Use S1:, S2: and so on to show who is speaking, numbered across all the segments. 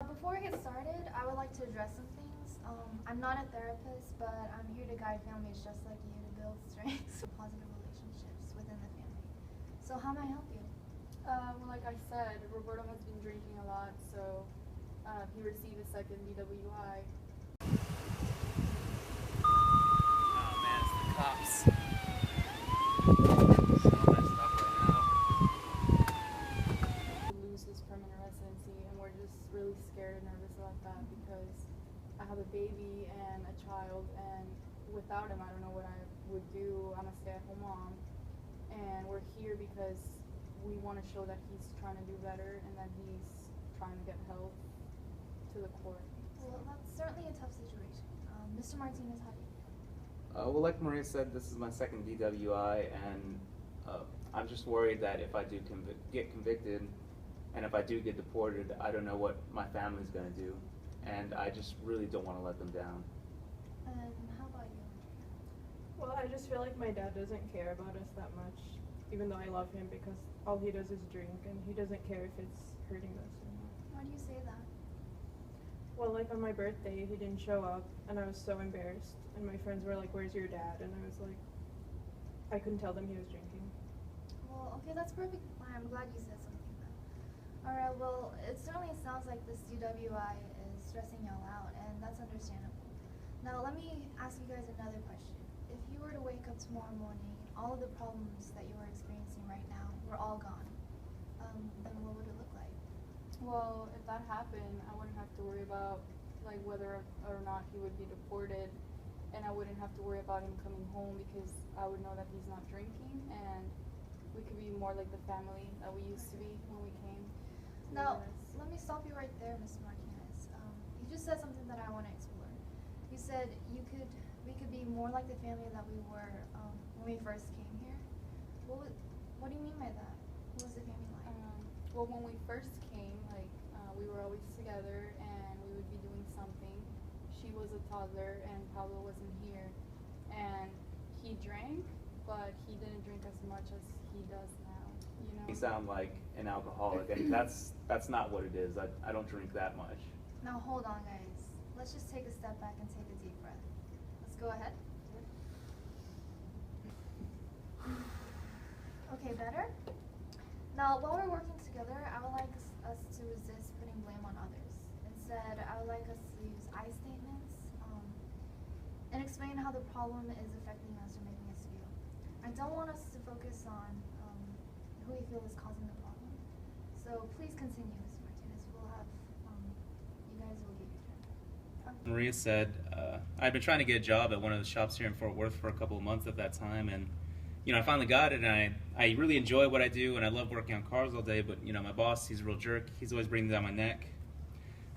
S1: Before we get started, I would like to address some things. I'm not a therapist, but I'm here to guide families just like you to build strengths and positive relationships within the family. So how may I help you?
S2: Well, like I said, Roberto has been drinking a lot, so he received a second DWI.
S3: Oh man, it's the cops. So messed up right now.
S2: To lose his permanent residency, and we're just really scared and nervous about that because I have a baby and a child, and without him, I don't know what I would do. I'm a stay-at-home mom, and we're here because we want to show that he's trying to do better and that he's trying to get help to the court.
S1: Well, that's certainly a tough situation. Mr. Martinez, how do you feel?
S3: Well, like Maria said, this is my second DWI, and I'm just worried that if I do get convicted, and if I do get deported, I don't know what my family's going to do, and I just really don't want to let them down.
S1: And how about you, Andrea?
S4: Well, I just feel like my dad doesn't care about us that much, even though I love him, because all he does is drink, and he doesn't care if it's hurting us or not.
S1: Why do you say that?
S4: Well, like on my birthday, he didn't show up, and I was so embarrassed. And my friends were like, "Where's your dad?" And I was like, I couldn't tell them he was drinking.
S1: Well, okay, that's perfectly fine. I'm glad you said something though. Alright, well, it certainly sounds like this DWI is stressing y'all out, and that's understandable. Now, let me ask you guys another question. If you were to wake up tomorrow morning and all of the problems that you are experiencing right now were all gone, then what would it look like?
S2: Well, if that happened, I wouldn't have to worry about like whether or not he would be deported, and I wouldn't have to worry about him coming home because I would know that he's not drinking, and we could be more like the family that we used to be when we came to the
S1: Now,
S2: US.
S1: let me stop you right there, Mr. Martinez. You just said something that I want to explore. You said we could be more like the family that we were when we first came here. What do you mean by that? What was the family like?
S2: Well, when we first came, we were always together and we would be doing something. She was a toddler and Pablo wasn't here, and he drank, but he didn't drink as much as he does now. You know.
S3: You sound like an alcoholic, and that's not what it is. I don't drink that much.
S1: Now hold on, guys. Let's just take a step back and take a deep breath. Let's go ahead. Okay, better? Now, while we're working together, I would like us to resist putting blame on others. Instead, I would like us to use I statements and explain how the problem is affecting us or making us feel. I don't want us to focus on who we feel is causing the problem. So please continue, Mr. Martinez. We'll have, you guys will get your turn.
S5: Maria said, I'd been trying to get a job at one of the shops here in Fort Worth for a couple of months at that time, and I finally got it, and I really enjoy what I do, and I love working on cars all day, but my boss, he's a real jerk. He's always bringing down my neck.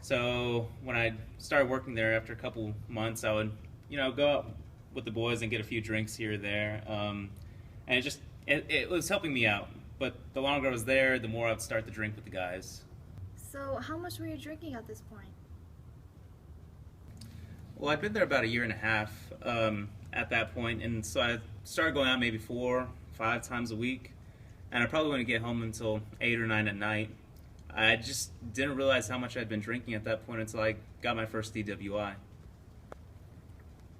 S5: So when I started working there after a couple months, I would go out with the boys and get a few drinks here or there, and it was helping me out. But the longer I was there, the more I would start to drink with the guys.
S1: So how much were you drinking at this point?
S5: Well, I'd been there about a year and a half at that point, and so I started going out maybe 4, 5 times a week, and I probably wouldn't get home until 8 or 9 at night. I just didn't realize how much I'd been drinking at that point until I got my first DWI.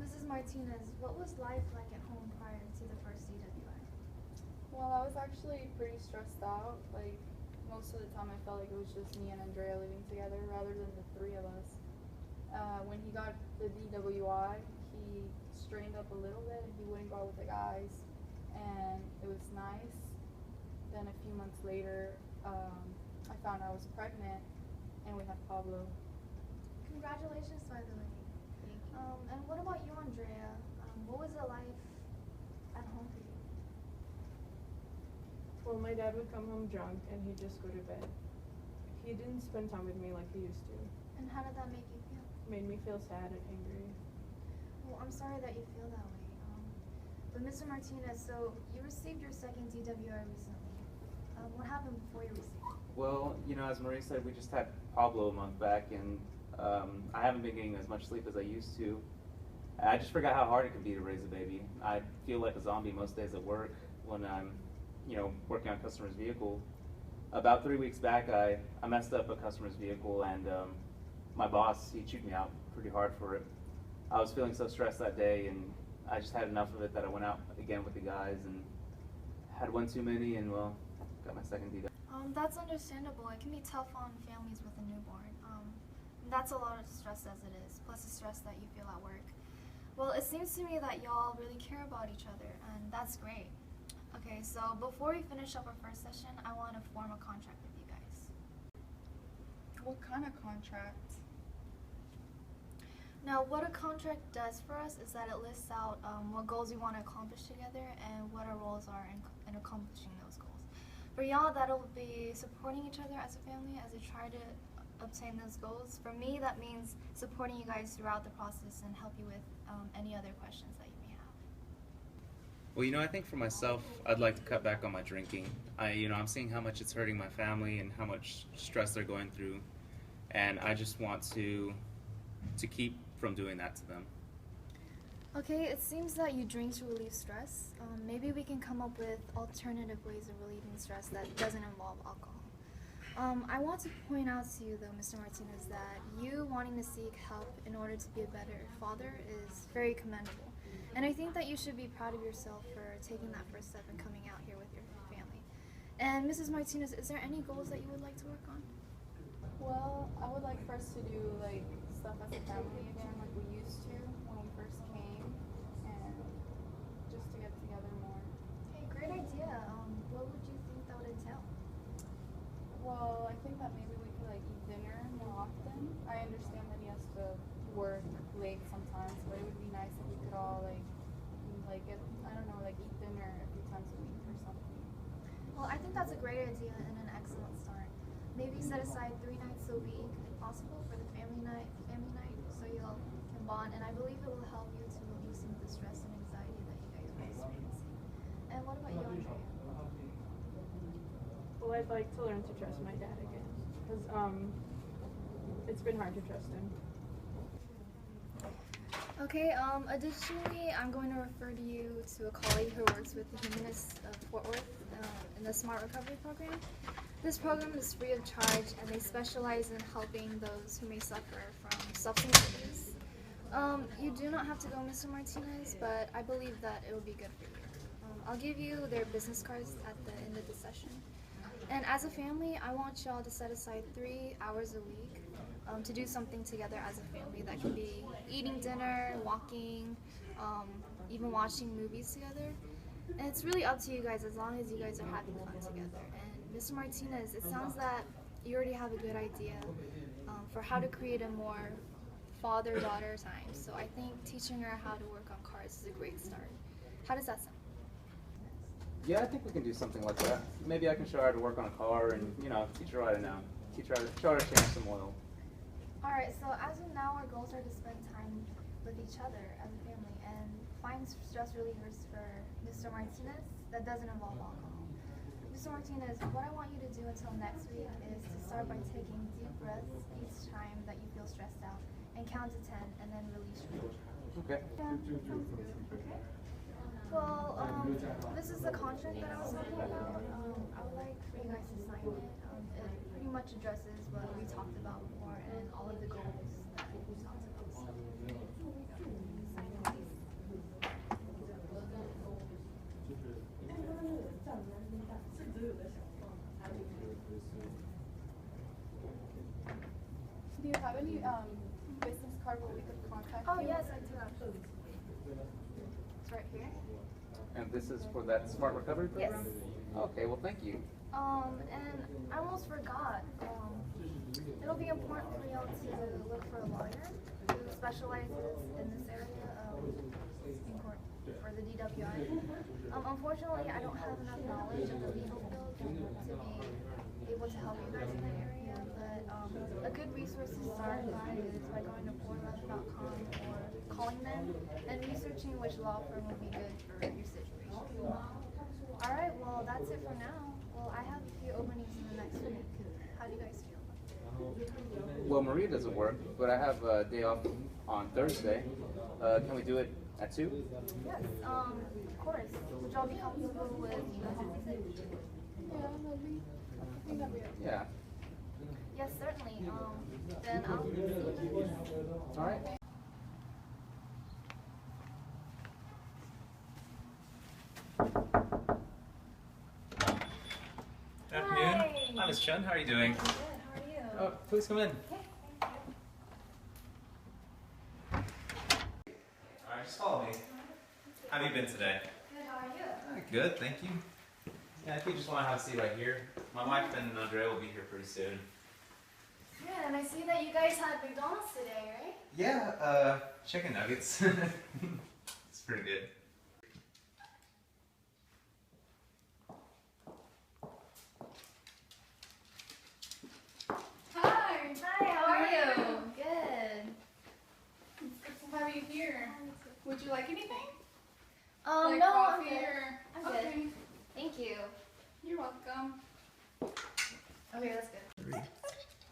S1: Mrs. Martinez, what was life like at home prior to the first DWI?
S2: Well, I was actually pretty stressed out. Like, most of the time I felt like it was just me and Andrea living together rather than the three of us. When he got the DWI, he strained up a little bit and he wouldn't go out with the guys, and it was nice. Then a few months later, I found I was pregnant, and we had Pablo.
S1: Congratulations, by the way.
S2: Thank you.
S1: And what about you, Andrea? What was it like at home for you?
S4: Well, my dad would come home drunk, and he'd just go to bed. He didn't spend time with me like he used to.
S1: And how did that make you feel?
S4: Made me feel sad and angry.
S1: Well, I'm sorry that you feel that way. But Mr. Martinez, so you received your second DWI recently. What happened before you received it?
S3: Well, as Maria said, we just had Pablo a month back, and I haven't been getting as much sleep as I used to. I just forgot how hard it can be to raise a baby. I feel like a zombie most days at work when I'm, working on a customer's vehicle. About 3 weeks back, I messed up a customer's vehicle, and my boss, he chewed me out pretty hard for it. I was feeling so stressed that day, and I just had enough of it that I went out again with the guys and had one too many, and well, got my second DW.
S1: That's understandable. It can be tough on families with a newborn. That's a lot of stress as it is, plus the stress that you feel at work. Well, it seems to me that y'all really care about each other, and that's great. Okay, so before we finish up our first session, I want to form a contract with you guys.
S2: What kind of contract?
S1: Now, what a contract does for us is that it lists out what goals we want to accomplish together and what our roles are in accomplishing those goals. For y'all, that'll be supporting each other as a family as we try to obtain those goals. For me, that means supporting you guys throughout the process and help you with any other questions that you may have.
S5: Well, I think for myself, I'd like to cut back on my drinking. I'm seeing how much it's hurting my family and how much stress they're going through, and I just want to keep from doing that to them.
S1: Okay, it seems that you drink to relieve stress. Maybe we can come up with alternative ways of relieving stress that doesn't involve alcohol. I want to point out to you, though, Mr. Martinez, that you wanting to seek help in order to be a better father is very commendable. And I think that you should be proud of yourself for taking that first step and coming out here with your family. And Mrs. Martinez, is there any goals that you would like to work on?
S2: Well, I would like for us to do like stuff as a family again, like we used to when we first came, and just to get together more.
S1: Hey, great idea. What would you think that would entail?
S2: Well, I think that maybe we could like eat dinner more often. I understand that he has to work late sometimes, but it would be nice if we could all like get, I don't know, like eat dinner a few times a week or something.
S1: Well, I think that's a great idea and an excellent start. Maybe set aside 3 nights a week, if possible, for the family night, so you all can bond. And I believe it will help you to relieve some of the stress and anxiety that you guys are experiencing. And what about you, Andrea?
S4: Well, I'd like to learn to trust my dad again, because it's been hard to trust him.
S1: Okay, additionally, I'm going to refer to you to a colleague who works with the Humanists of Fort Worth in the Smart Recovery Program. This program is free of charge, and they specialize in helping those who may suffer from substance abuse. You do not have to go, Mr. Martinez, but I believe that it will be good for you. I'll give you their business cards at the end of the session. And as a family, I want y'all to set aside 3 hours a week to do something together as a family. That can be eating dinner, walking, even watching movies together. And it's really up to you guys as long as you guys are having fun together. And Mr. Martinez, it sounds that you already have a good idea for how to create a more father-daughter time. So I think teaching her how to work on cars is a great start. How does that sound?
S3: Yeah, I think we can do something like that. Maybe I can show her how to work on a car and, teach her how to now. Show her to change some oil.
S1: Alright, so as of now, our goals are to spend time with each other as a family and find stress relievers for Mr. Martinez that doesn't involve alcohol. Mr. Martinez, what I want you to do until next week is to start by taking deep breaths each time that you feel stressed out and count to 10 and then release your breath.
S3: Okay.
S1: Yeah, sounds good. Okay. Well, this is the contract that I was talking about. I would like for you guys to sign it. It pretty much addresses what we talked about before and all of the goals that we talked about. So, here we go. Sign it, please.
S2: Do you have any business card where we could contact
S1: Oh,
S2: you?
S1: yes, I do actually. It's right here.
S3: And this is for that Smart Recovery Program?
S1: Yes.
S3: Okay, well, thank you.
S1: And I almost forgot. It'll be important for y'all to look for a lawyer who specializes in this area in court for the DWI. Unfortunately, I don't have enough knowledge of the legal field to be able to help you guys in that area, but a good resource to start by is by going to 411.com or calling them and researching which law firm would be good for your situation. Alright, well that's it for now. Well, I have a few openings in the next week. How do you guys feel?
S3: Well, Maria doesn't work, but I have a day off on Thursday. Can we do it at 2?
S1: Yes, of course. Would y'all be comfortable with the
S2: Yeah, I think that'd be okay.
S3: Yeah.
S1: Yes, certainly. Then I'll see you guys.
S3: All right.
S5: Good afternoon. Hi, Miss Chun. How are you doing?
S1: Good, how are you?
S5: Oh, please come in.
S1: Okay, thank you.
S5: All right, just follow me. How have you been today?
S1: Good, how are you?
S5: Good, thank you. Yeah, I think you just want to have a seat right here. My wife and Andrea will be here pretty soon.
S1: Yeah, and I see that you guys had McDonald's today, right?
S5: Yeah, chicken nuggets. It's pretty good.
S2: Hi.
S1: Hi, how are you? Good.
S2: It's good to have you here. Would you like anything?
S1: No,
S2: like
S1: I'm
S2: coffee
S1: good.
S2: or?
S1: I'm good.
S2: Okay.
S1: Thank you.
S2: You're welcome.
S1: Okay, that's good.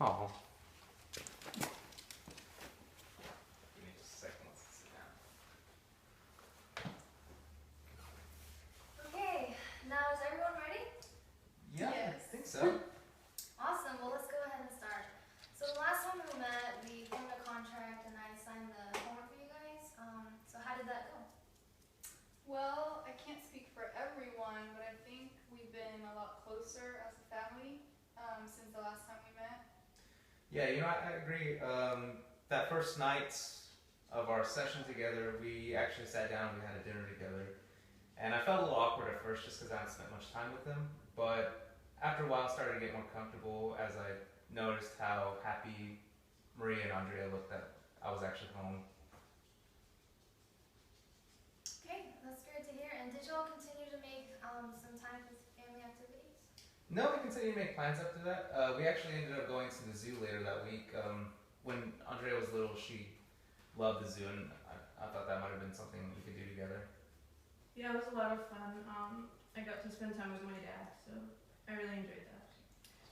S5: Oh. Give me just a second. Let's sit down.
S1: Okay, now is everyone ready?
S5: Yeah,
S2: Yes.
S5: I think so.
S1: Awesome, well let's go ahead and start. So the last time we met, we formed a contract and I signed the homework for you guys. So how did that go?
S2: Well, I can't speak for everyone, but I think we've been a lot closer as a family since the last time we met.
S5: Yeah, I agree. That first night of our session together, we actually sat down and we had a dinner together. And I felt a little awkward at first just because I hadn't spent much time with them. But after a while, I started to get more comfortable as I noticed how happy Maria and Andrea looked that I was actually home.
S1: Okay, that's great to hear. And did you all continue to make some time for family activities?
S5: No, we continued to make plans after that. We actually ended up going to the zoo later that week. When Andrea was little, she loved the zoo, and I thought that might have been something we could do together.
S4: Yeah, it was a lot of fun. I got to spend time with my dad, so I really enjoyed that.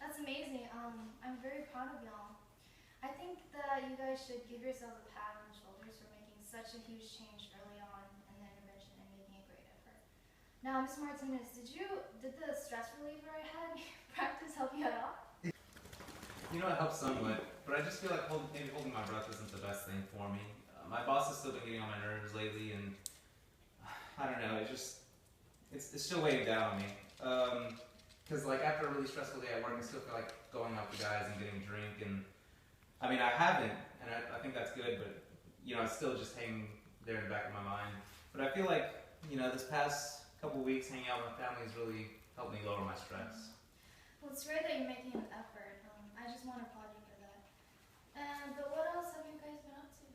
S1: That's amazing. I'm very proud of y'all. I think that you guys should give yourselves a pat on the shoulders for making such a huge change early on in the intervention and making a great effort. Now, Ms. Martinez, did the stress reliever I had practice help you at all?
S5: It helps somewhat, but I just feel like maybe holding my breath isn't the best thing for me. My boss has still been getting on my nerves lately, and I don't know, it's still weighing down on me. Because after a really stressful day at work, I still feel like going out with the guys and getting a drink, and I mean I haven't, and I think that's good, but it's still just hanging there in the back of my mind. But I feel like this past couple weeks hanging out with my family has really helped me lower my stress.
S1: Well, it's great that you're making an effort. I just want to applaud you for that. But what else have you guys been up to?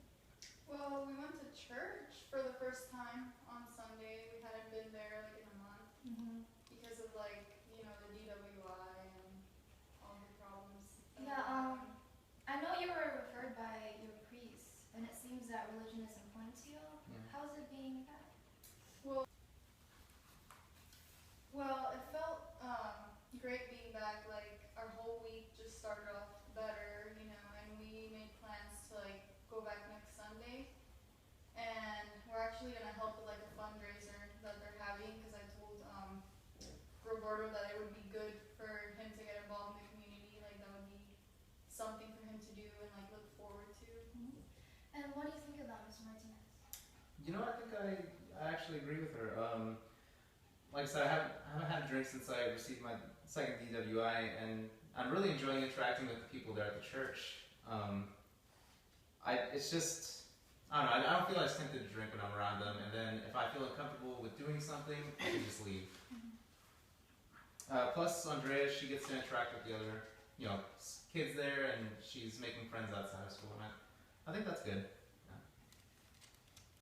S2: Well, we went to church for the first time on Sunday. We hadn't been there in a month because of the DWI and all the problems.
S1: Yeah, I know you were referred by your priest, and it seems that religion is important to you.
S5: Yeah.
S1: How's it being back?
S2: Well, it felt great being back. Our whole week just started off better, and we made plans to go back next Sunday. And we're actually gonna help with a fundraiser that they're having because I told Roberto that it would be good for him to get involved in the community. That would be something for him to do and look forward to.
S1: And what do you think of that, Ms. Martinez?
S5: I think I actually agree with her. Like I said, I haven't had a drink since I received my second DWI, and I'm really enjoying interacting with the people there at the church. It's just, I don't know, I don't feel as tempted to drink when I'm around them, and then if I feel uncomfortable with doing something, I can just leave. Plus, Andrea, she gets to interact with the other, kids there, and she's making friends outside of school, and I think that's good.